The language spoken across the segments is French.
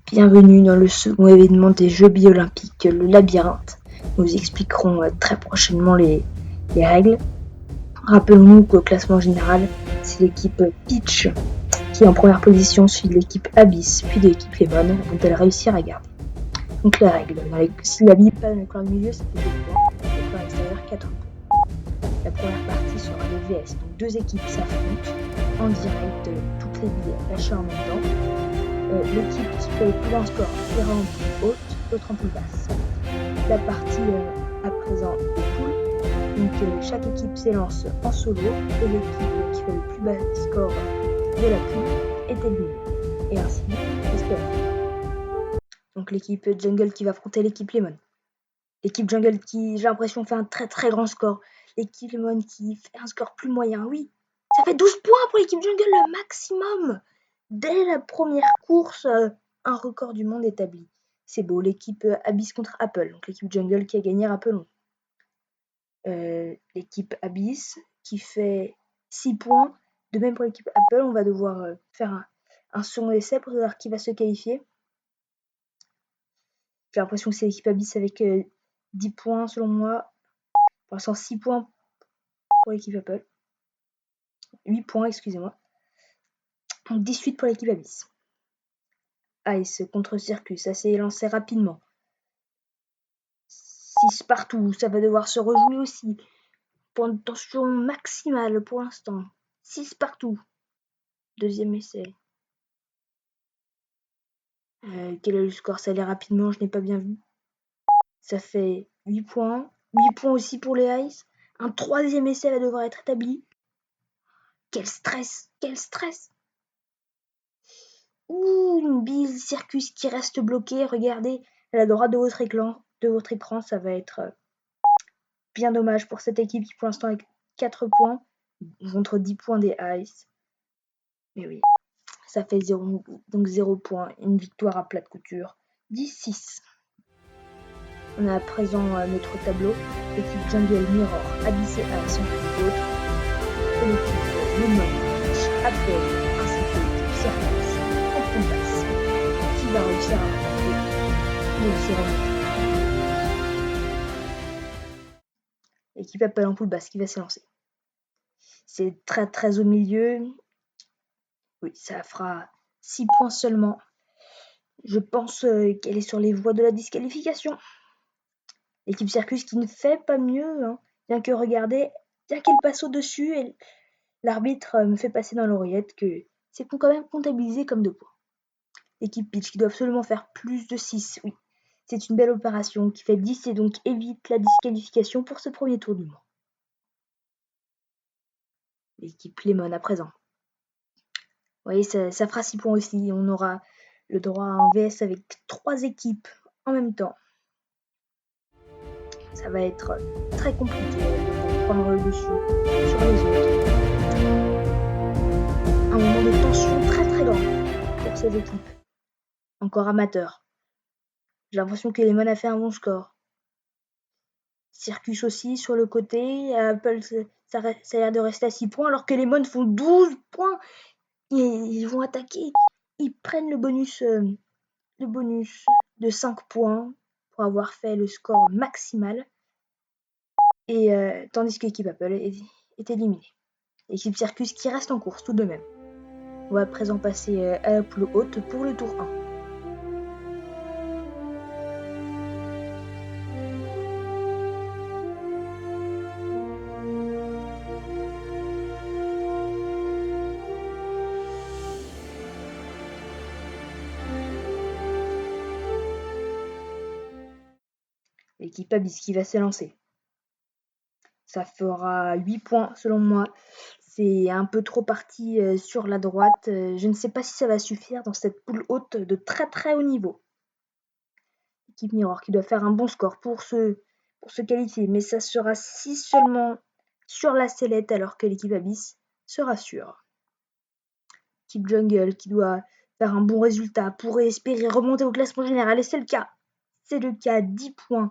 Bienvenue dans le second événement des Jeux Biolympiques, le labyrinthe. Nous expliquerons très prochainement les règles. Rappelons-nous qu'au classement général, c'est l'équipe Peach qui est en première position, suivi de l'équipe Abyss, puis de l'équipe Lemon, vont-elles réussir à garder. Donc les règles. Si l'Abyss passe dans le coin du milieu, ça fait 2 points, et le coin extérieur 4 points. La première partie sera le VS, donc 2 équipes s'affrontent en direct, toutes les billes lâchées en même temps. L'équipe qui fait le plus grand score ira en poule haute, l'autre en poule basse. La partie à présent est poule, donc chaque équipe s'élance en solo et l'équipe qui fait le plus bas score de la poule est éliminée. Et ainsi, j'espère. Donc l'équipe Jungle qui va affronter l'équipe Lemon. L'équipe Jungle qui, j'ai l'impression, fait un très très grand score. L'équipe Lemon qui fait un score plus moyen, oui. Ça fait 12 points pour l'équipe Jungle, le maximum. Dès la première course, un record du monde établi. C'est beau, l'équipe Abyss contre Apple, donc l'équipe Jungle qui a gagné, rappelons. L'équipe Abyss qui fait 6 points. De même pour l'équipe Apple, on va devoir faire un second essai pour savoir qui va se qualifier. J'ai l'impression que c'est l'équipe Abyss avec 10 points selon moi. Pour l'instant, 6 points pour l'équipe Apple. 8 points, excusez-moi. Donc 18 pour l'équipe Abyss. Ice contre Circus, ça s'est lancé rapidement. 6 partout, ça va devoir se rejouer aussi. Point de tension maximale pour l'instant. 6 partout. Deuxième essai. Quel est le score? Ça allait rapidement, je n'ai pas bien vu. Ça fait 8 points. 8 points aussi pour les Ice. Un troisième essai va devoir être établi. Quel stress! Quel stress! Ouh, une bise Circus qui reste bloquée. Regardez à la droite de votre écran, ça va être bien dommage pour cette équipe qui pour l'instant a 4 points contre 10 points des Ice. Mais oui, ça fait 0, donc 0 points. Une victoire à plat de couture. 10-6. On a à présent notre tableau. L'équipe Jungle Mirror, Abyss et Ice en plus d'autres. Et l'équipe Lemon, Apple, ainsi que l'équipe Circus en poule basse. Qui va réussir à remporter l'équipe Apple en poule basse qui va s'élancer. C'est très très au milieu. Oui, ça fera 6 points seulement. Je pense qu'elle est sur les voies de la disqualification. L'équipe Circus qui ne fait pas mieux, hein. Bien qu'elle passe au-dessus, et l'arbitre me fait passer dans l'oreillette que c'est quand même comptabilisé comme 2 points. L'équipe Peach qui doit absolument faire plus de 6, oui. C'est une belle opération qui fait 10 et donc évite la disqualification pour ce premier tour du mois. L'équipe Lemon à présent. Vous voyez, ça fera 6 points aussi. On aura le droit à un VS avec 3 équipes en même temps. Ça va être très compliqué de prendre le dessus sur les autres. Un moment de tension très très grand pour ces équipes. Encore amateurs. J'ai l'impression que Lemon a fait un bon score. Circus aussi sur le côté. Apple, ça a l'air de rester à 6 points alors que Lemon font 12 points. Et ils vont attaquer. Ils prennent le bonus de 5 points pour avoir fait le score maximal. Et tandis que l'équipe Apple est éliminée. L'équipe Circus qui reste en course tout de même. On va à présent passer à la poule haute pour le tour 1. L'équipe Abyss qui va s'élancer. Ça fera 8 points selon moi. C'est un peu trop parti sur la droite. Je ne sais pas si ça va suffire dans cette poule haute de très très haut niveau. L'équipe Mirror qui doit faire un bon score pour se qualifier. Mais ça sera 6 seulement sur la sellette alors que l'équipe Abyss sera sûre. L'équipe Jungle qui doit faire un bon résultat pour espérer remonter au classement général. Et c'est le cas. C'est le cas, 10 points.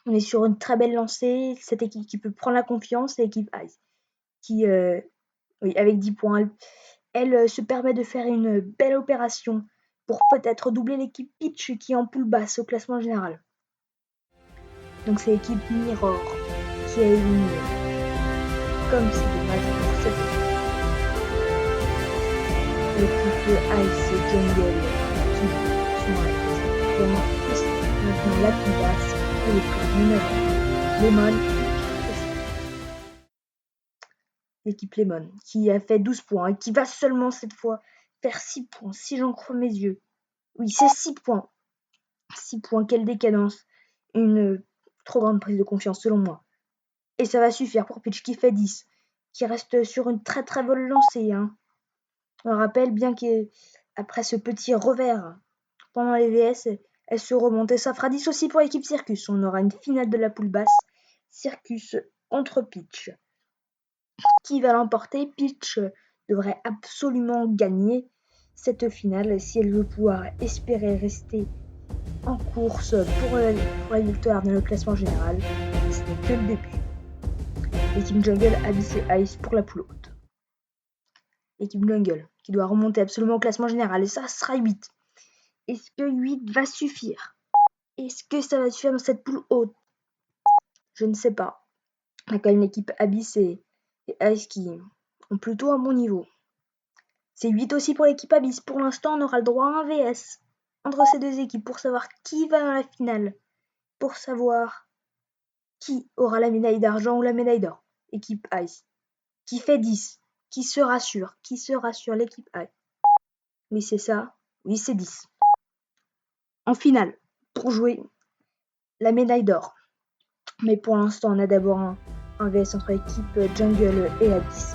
On est sur une très belle lancée. Cette équipe qui peut prendre la confiance, l'équipe Ice qui, oui, avec 10 points, elle se permet de faire une belle opération pour peut-être doubler l'équipe Peach qui est en poule basse au classement général. Donc c'est l'équipe Mirror qui a éliminé. Comme c'est dommage pour cette équipe. L'équipe Ice et Jungle qui sont vraiment maintenant la plus basse pour les clubs numéro 1. Lemon. L'équipe Lemon qui a fait 12 points et qui va seulement cette fois faire 6 points si j'en crois mes yeux. Oui, c'est 6 points. 6 points, quelle décadence. Une trop grande prise de confiance selon moi. Et ça va suffire pour Peach qui fait 10, qui reste sur une très très bonne lancée. On rappelle bien qu'après ce petit revers pendant les VS, elle se remonte et ça fera 10 aussi pour l'équipe Circus. On aura une finale de la poule basse, Circus contre Peach. Qui va l'emporter? Peach devrait absolument gagner cette finale si elle veut pouvoir espérer rester en course pour la victoire dans le classement général. Ce n'est que le début. L'équipe Jungle Abyss et Ice pour la poule haute. L'équipe Jungle qui doit remonter absolument au classement général et ça sera 8. Est-ce que 8 va suffire? Est-ce que ça va suffire dans cette poule haute? Je ne sais pas. On a quand même l'équipe Abyss et Ice qui ont plutôt un bon niveau. C'est 8 aussi pour l'équipe Abyss. Pour l'instant, on aura le droit à un VS entre ces deux équipes pour savoir qui va dans la finale. Pour savoir qui aura la médaille d'argent ou la médaille d'or. Équipe Ice. Qui fait 10? Qui se rassure? Qui se rassure? L'équipe Ice. Oui, c'est ça. Oui, c'est 10. En finale, pour jouer la médaille d'or. Mais pour l'instant, on a d'abord un VS entre l'équipe Jungle et Abyss.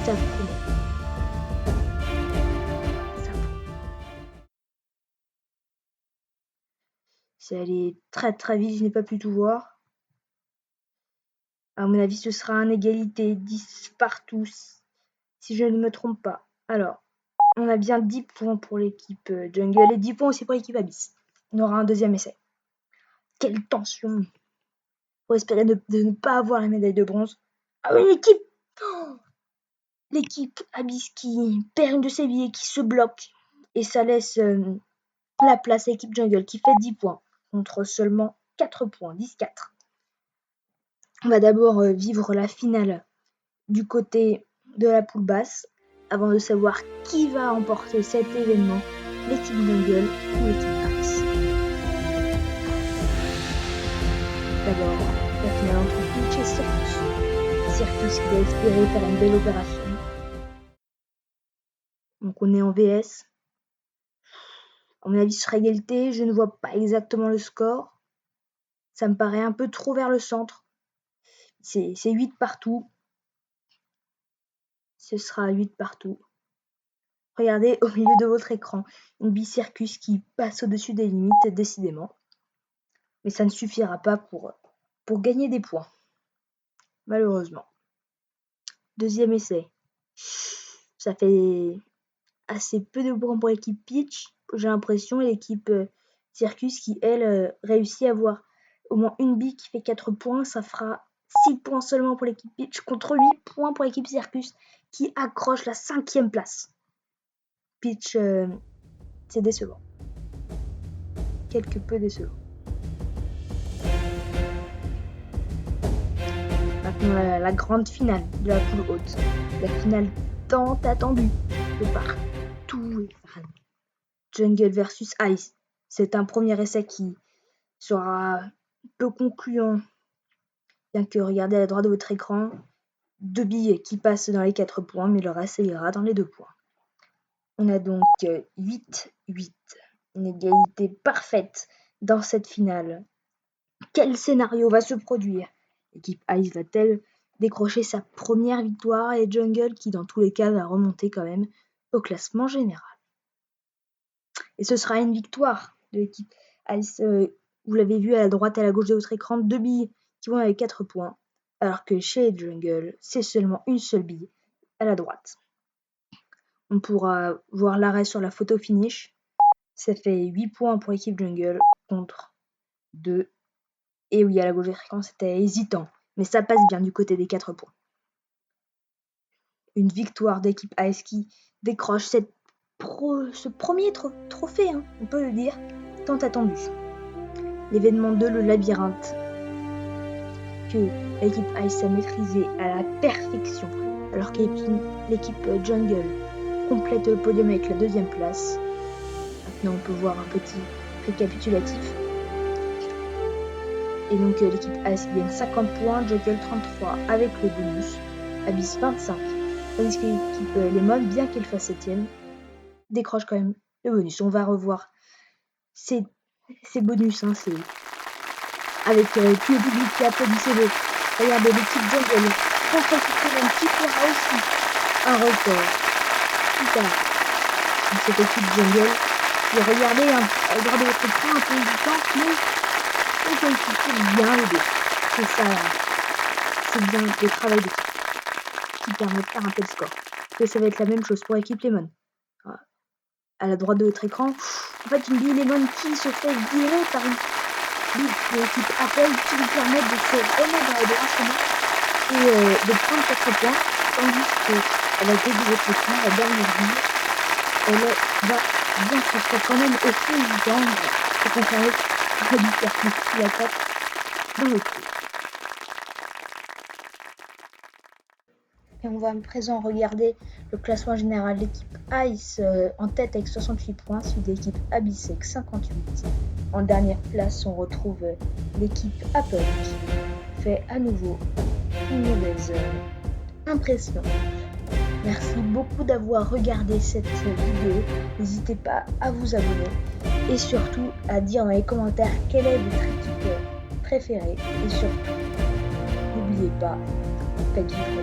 Ça promet. C'est allé très très vite, je n'ai pas pu tout voir. À mon avis, ce sera une égalité, 10 partout, si je ne me trompe pas. Alors, on a bien 10 points pour l'équipe Jungle et 10 points aussi pour l'équipe Abyss. On aura un deuxième essai. Quelle tension! Pour espérer de ne pas avoir la médaille de bronze. Ah oui, l'équipe Abyss qui perd une de ses billets, qui se bloque. Et ça laisse la place à l'équipe Jungle qui fait 10 points contre seulement 4 points, 10-4. On va d'abord vivre la finale du côté de la poule basse avant de savoir qui va emporter cet événement, l'équipe Jungle ou l'équipe Ice. D'abord, la finale entre Peach et Circus. Circus qui va espérer faire une belle opération. Donc on est en VS. À mon avis, ce sera égalité. Je ne vois pas exactement le score. Ça me paraît un peu trop vers le centre. C'est 8 partout. Ce sera 8 partout. Regardez au milieu de votre écran une Bicircus qui passe au-dessus des limites, décidément. Mais ça ne suffira pas pour gagner des points. Malheureusement. Deuxième essai. Ça fait assez peu de points pour l'équipe Peach, j'ai l'impression, et l'équipe Circus qui, elle, réussit à avoir au moins une bille qui fait 4 points. Ça fera 6 points seulement pour l'équipe Peach contre 8 points pour l'équipe Circus qui accroche la 5e place. Peach, c'est décevant. Quelque peu décevant. Maintenant, la grande finale de la poule haute. La finale tant attendue de par tous les fans. Jungle versus Ice. C'est un premier essai qui sera peu concluant. Bien que regardez à la droite de votre écran, 2 billets qui passent dans les 4 points, mais le reste ira dans les 2 points. On a donc 8-8. Une égalité parfaite dans cette finale. Quel scénario va se produire? L'équipe Ice va-t-elle décrocher sa première victoire et Jungle qui dans tous les cas va remonter quand même au classement général? Et ce sera une victoire de l'équipe Ice. Vous l'avez vu à la droite et à la gauche de votre écran, 2 billes qui vont avec 4 points. Alors que chez Jungle, c'est seulement une seule bille à la droite. On pourra voir l'arrêt sur la photo finish. Ça fait 8 points pour l'équipe Jungle contre 2. Et oui, à la gauche de votre écran, c'était hésitant. Mais ça passe bien du côté des 4 points. Une victoire d'équipe Ice qui décroche cette ce premier trophée, hein, on peut le dire, tant attendu. L'événement 2, le labyrinthe, que l'équipe Ice a maîtrisé à la perfection, alors que l'équipe Jungle complète le podium avec la 2e place. Maintenant, on peut voir un petit récapitulatif. Et donc, l'équipe Ice gagne 50 points, Jungle 33 avec le bonus, Abyss 25. Tandis que l'équipe Lemon, bien qu'elle fasse 7ème, décroche quand même le bonus. On va revoir ces bonus, hein, c'est avec tout le public qui applaudissait. Regardez, l'équipe Jungle contre un petit peu aussi un record. Super. Cette équipe Jungle, et regardez votre écran un peu hésitant, mais on qualifie bien les deux. C'est ça, c'est bien le travail d'équipe qui permet de faire un tel score. Et ça va être la même chose pour l'équipe Lemon. À la droite de votre écran, en fait, une Bee Lemon qui se fait virer par une l'équipe Apple qui lui permet de se remettre dans les droits chemin et de prendre 4 points, tandis qu'elle a dédié votre écran, la dernière ville, elle va bien se faire quand même au fond du temps pour confirmer à lui faire plus la tête dans le coup. Et on va à présent regarder le classement général. L'équipe Ice en tête avec 68 points, suivi de l'équipe Abyss avec 58. En dernière place, on retrouve l'équipe Apple qui fait à nouveau une mauvaise impression. Merci beaucoup d'avoir regardé cette vidéo. N'hésitez pas à vous abonner et surtout à dire dans les commentaires quelle est votre équipe préférée. Et surtout, n'oubliez pas, faites vivre